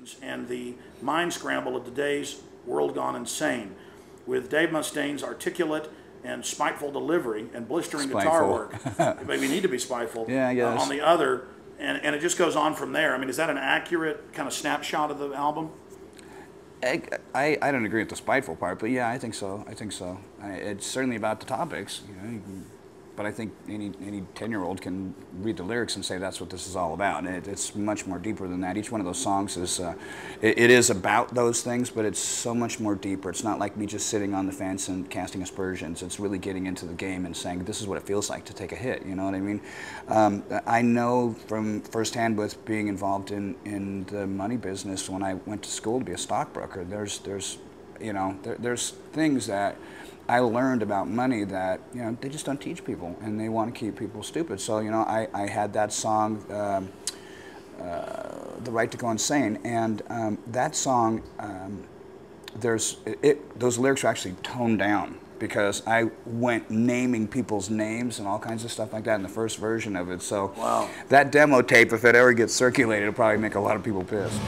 tunes and the mind scramble of today's world gone insane. With Dave Mustaine's articulate and spiteful delivery and blistering guitar work, maybe need to be spiteful, yeah, yes. On the other, and it just goes on from there. I mean, is that an accurate kind of snapshot of the album? I don't agree with the spiteful part, but yeah, I think so. I think so. It's certainly about the topics, you know. But I think any 10-year-old can read the lyrics and say that's what this is all about. It's much more deeper than that. Each one of those songs is, it is about those things, but it's so much more deeper. It's not like me just sitting on the fence and casting aspersions. It's really getting into the game and saying this is what it feels like to take a hit. You know what I mean? I know from firsthand with being involved in the money business when I went to school to be a stockbroker. There's things that I learned about money that, you know, they just don't teach people, and they want to keep people stupid. So, you know, I had that song, The Right to Go Insane, and that song, those lyrics are actually toned down because I went naming people's names and all kinds of stuff like that in the first version of it. So wow. That demo tape, if it ever gets circulated, it'll probably make a lot of people pissed.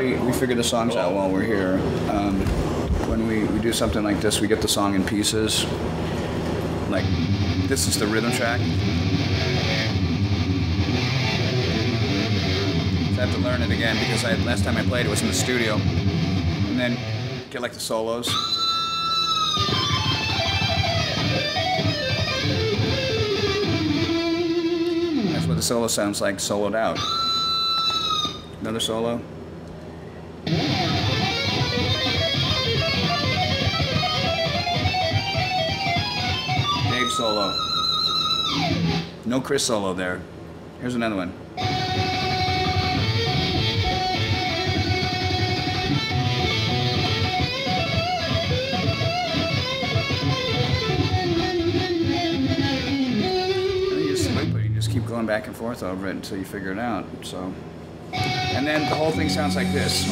We figure the songs out while we're here. When we do something like this, we get the song in pieces. Like, this is the rhythm track. So I have to learn it again because last time I played it was in the studio. And then get like the solos. That's what the solo sounds like, soloed out. Another solo. Dave solo. No Chris solo there. Here's another one. You just loop it. You just keep going back and forth over it until you figure it out. So. And then the whole thing sounds like this.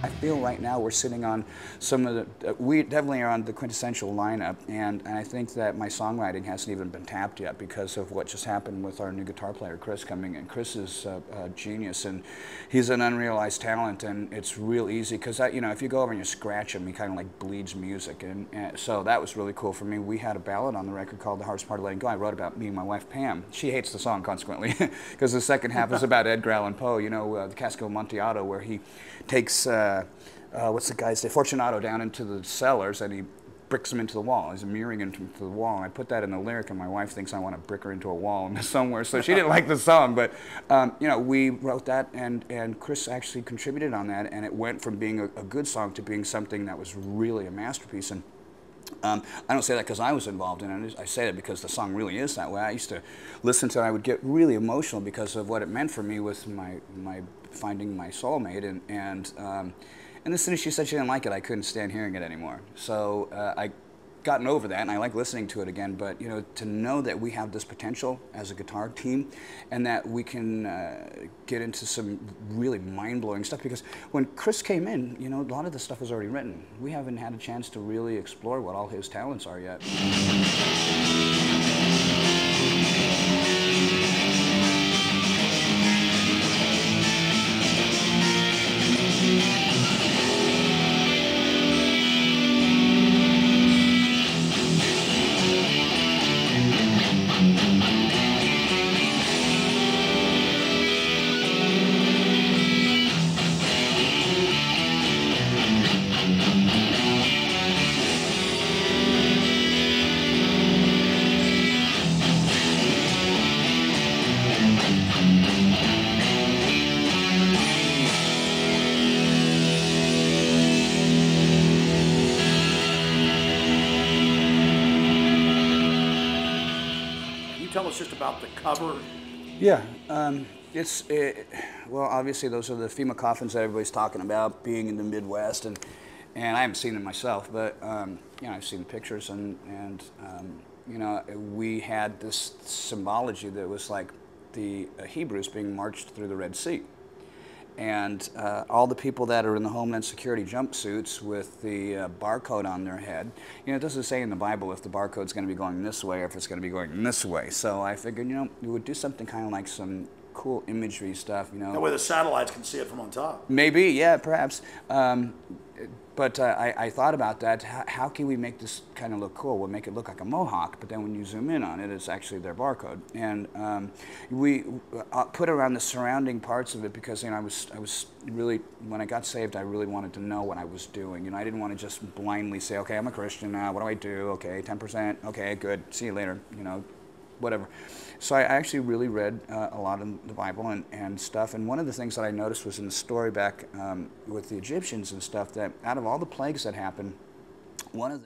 I feel right now we're sitting on some of the, we definitely are on the quintessential lineup, and I think that my songwriting hasn't even been tapped yet because of what just happened with our new guitar player, Chris, coming in. Chris is a genius, and he's an unrealized talent, and it's real easy because, you know, if you go over and you scratch him, he kind of like bleeds music, and so that was really cool for me. We had a ballad on the record called The Hardest Part of Letting Go. I wrote about me and my wife, Pam. She hates the song, consequently, because the second half is about Edgar Allan Poe, you know, the Cask of Amontillado, where he takes, what's the guy's name, Fortunato, down into the cellars, and he bricks him into the wall. He's mirroring him into the wall. And I put that in the lyric, and my wife thinks I want to brick her into a wall somewhere. So she didn't like the song, but you know, we wrote that, and Chris actually contributed on that, and it went from being a good song to being something that was really a masterpiece. And I don't say that because I was involved in it. I say that because the song really is that way. I used to listen to it, and I would get really emotional because of what it meant for me with my finding my soulmate, and as soon as she said she didn't like it, I couldn't stand hearing it anymore. So I gotten over that, and I like listening to it again. But you know, to know that we have this potential as a guitar team, and that we can get into some really mind-blowing stuff. Because when Chris came in, you know, a lot of the stuff was already written. We haven't had a chance to really explore what all his talents are yet. Tell us just about the cover. Yeah, Well, obviously those are the FEMA coffins that everybody's talking about, being in the Midwest, and I haven't seen them myself, but you know, I've seen pictures, and you know, we had this symbology that was like the Hebrews being marched through the Red Sea. And all the people that are in the Homeland Security jumpsuits with the barcode on their head, you know, it doesn't say in the Bible if the barcode's going to be going this way or if it's going to be going this way. So I figured, you know, we would do something kind of like some cool imagery stuff, you know. That way the satellites can see it from on top. Maybe, yeah, perhaps. But I thought about that. How can we make this kind of look cool? We'll make it look like a mohawk, but then when you zoom in on it, it's actually their barcode. And we put around the surrounding parts of it because, you know, I was really, when I got saved, I really wanted to know what I was doing. You know, I didn't want to just blindly say, okay, I'm a Christian now. What do I do? Okay, 10%. Okay, good. See you later. You know, whatever. So I actually really read a lot of the Bible and stuff, and one of the things that I noticed was in the story back with the Egyptians and stuff, that out of all the plagues that happened, one of the